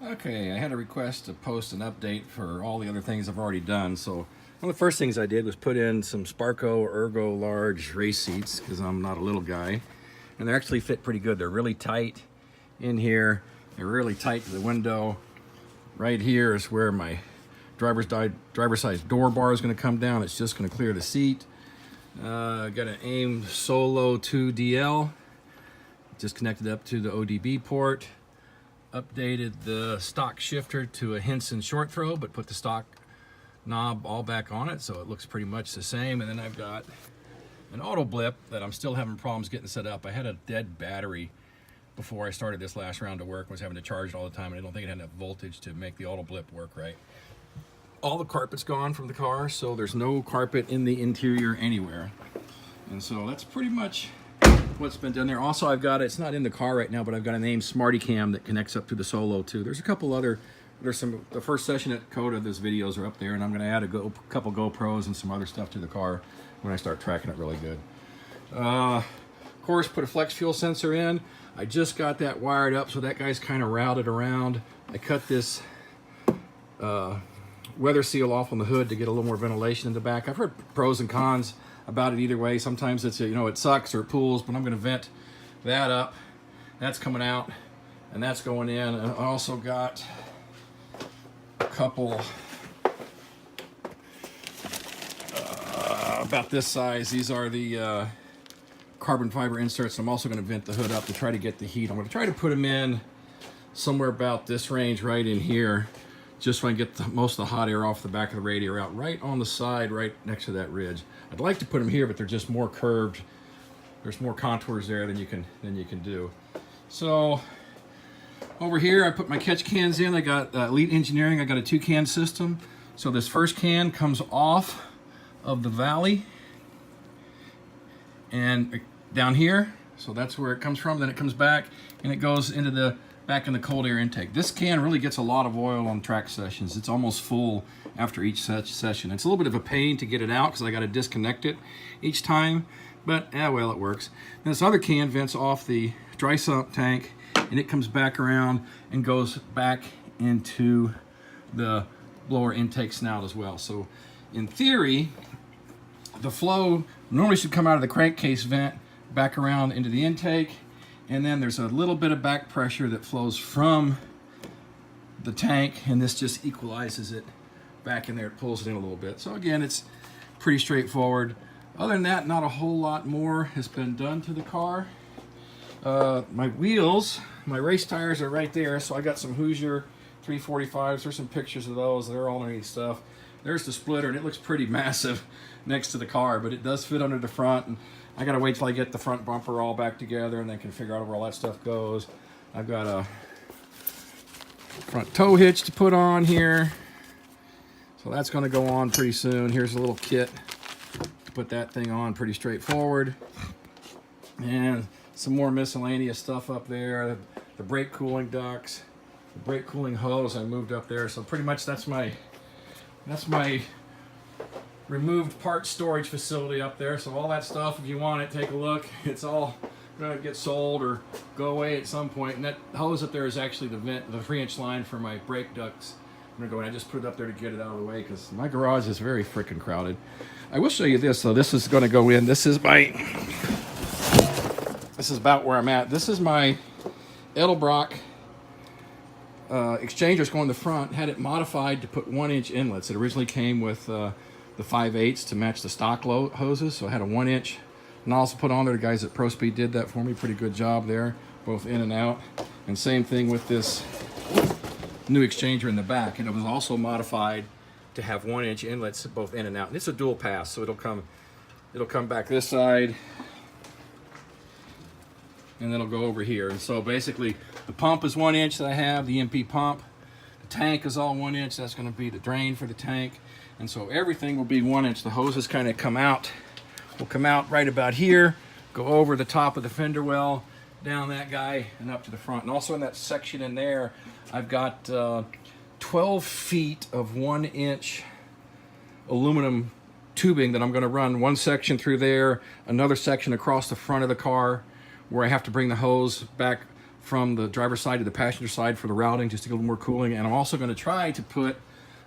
Okay, I had a request to post an update for all the other things I've already done. So one of the first things I did was put in some Sparco Ergo large race seats because I'm not a little guy. And they actually fit pretty good. They're really tight in here. They're really tight to the window. Right here is where my driver's side door bar is going to come down. It's just going to clear the seat. Got an AIM Solo 2 DL. Just connected up to the ODB port. Updated the stock shifter to a Henson short throw, but put the stock knob all back on it, so it looks pretty much the same. And then I've got an auto blip that I'm still having problems getting set up. I had a dead battery before I started this last round of work. I was having to charge it all the time, and I don't think it had enough voltage to make the auto blip work right. All the carpet's gone from the car, so there's no carpet in the interior anywhere. And so that's pretty much what's been done there. Also, I've got, it's not in the car right now, but I've got an AIM Smarty Cam that connects up to the Solo too. There's a couple other, the first session at Coda, those videos are up there, and I'm gonna add a couple GoPros and some other stuff to the car when I start tracking it really good. Of course, put a flex fuel sensor in. I just got that wired up, so that guy's kind of routed around. I cut this weather seal off on the hood to get a little more ventilation in the back. I've heard pros and cons about it either way. Sometimes it's, it sucks or it pools, but I'm going to vent that up. That's coming out and that's going in. And I also got a couple about this size. These are the carbon fiber inserts. I'm also going to vent the hood up to try to get the heat. I'm going to try to put them in somewhere about this range right in here, just so I can get most of the hot air off the back of the radiator out right on the side, right next to that ridge. I'd like to put them here, but they're just more curved. There's more contours there than you can do. So over here, I put my catch cans in. I got Elite Engineering. I got a 2-can system. So this first can comes off of the valley and down here. So that's where it comes from. Then it comes back and it goes into the back in the cold air intake. This can really gets a lot of oil on track sessions. It's almost full after each session. It's a little bit of a pain to get it out because I got to disconnect it each time, but well, it works. And this other can vents off the dry sump tank, and it comes back around and goes back into the blower intake snout as well. So in theory, the flow normally should come out of the crankcase vent back around into the intake, and then there's a little bit of back pressure that flows from the tank, and this just equalizes it back in there. It pulls it in a little bit. So again, it's pretty straightforward. Other than that, not a whole lot more has been done to the car. My wheels, my race tires are right there. So I got some Hoosier 345s. There's some pictures of those. They're all underneath stuff. There's the splitter, and it looks pretty massive next to the car, but it does fit under the front. And I gotta wait till I get the front bumper all back together and then can figure out where all that stuff goes. I've got a front tow hitch to put on here. So that's gonna go on pretty soon. Here's a little kit to put that thing on, pretty straightforward. And some more miscellaneous stuff up there. The brake cooling ducts, the brake cooling hose I moved up there. So pretty much that's my removed part storage facility up there. So all that stuff, if you want it, take a look. It's all gonna get sold or go away at some point. And that hose up there is actually the 3-inch line for my brake ducts. I'm gonna go and I just put it up there to get it out of the way because my garage is very freaking crowded. I will show you this though. This is gonna go in. This is about where I'm at. This is my Edelbrock exchangers going in the front. Had it modified to put 1-inch inlets. It originally came with the 5/8 to match the stock hoses, so I had a 1-inch nozzle put on there. The guys at ProSpeed did that for me. Pretty good job there, both in and out. And same thing with this new exchanger in the back, and it was also modified to have 1-inch inlets both in and out. And it's a dual pass, so it'll come back this side, and then it'll go over here. And so basically, the pump is 1-inch that I have, the MP pump. The tank is all 1-inch. That's going to be the drain for the tank. And so everything will be 1-inch. The hoses kind of will come out right about here, go over the top of the fender well, down that guy, and up to the front. And also in that section in there, I've got 12 feet of 1-inch aluminum tubing that I'm going to run one section through there, another section across the front of the car, where I have to bring the hose back from the driver's side to the passenger side for the routing, just to get a little more cooling. And I'm also going to try to put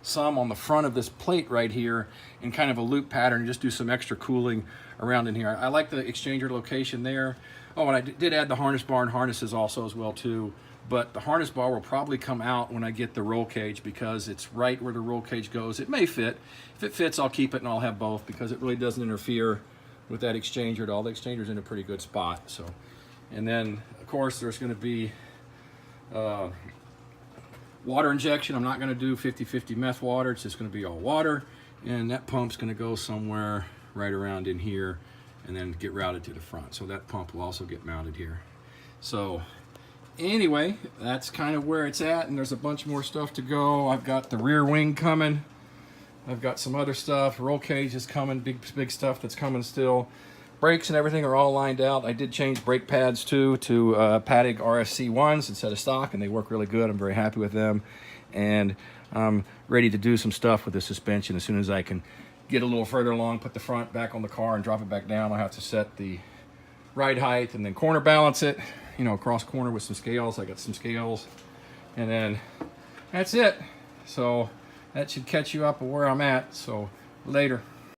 some on the front of this plate right here in kind of a loop pattern, just do some extra cooling around in here. I like the exchanger location there. Oh, and I did add the harness bar and harnesses also as well too, but the harness bar will probably come out when I get the roll cage, because it's right where the roll cage goes. It may fit. If it fits, I'll keep it and I'll have both, because it really doesn't interfere with that exchanger at all. The exchanger's in a pretty good spot. So, and then of course there's going to be water injection. I'm not going to do 50-50 meth water. It's just going to be all water, and that pump's going to go somewhere right around in here and then get routed to the front. So that pump will also get mounted here. So anyway, that's kind of where it's at, and there's a bunch more stuff to go. I've got the rear wing coming. I've got some other stuff. Roll cage is coming. Big stuff that's coming still. Brakes and everything are all lined out. I did change brake pads too to Patek RSC ones instead of stock, and they work really good. I'm very happy with them, and I'm ready to do some stuff with the suspension as soon as I can get a little further along, put the front back on the car and drop it back down. I'll have to set the ride height and then corner balance it, you know, cross corner with some scales. I got some scales, and then that's it. So that should catch you up with where I'm at. So later.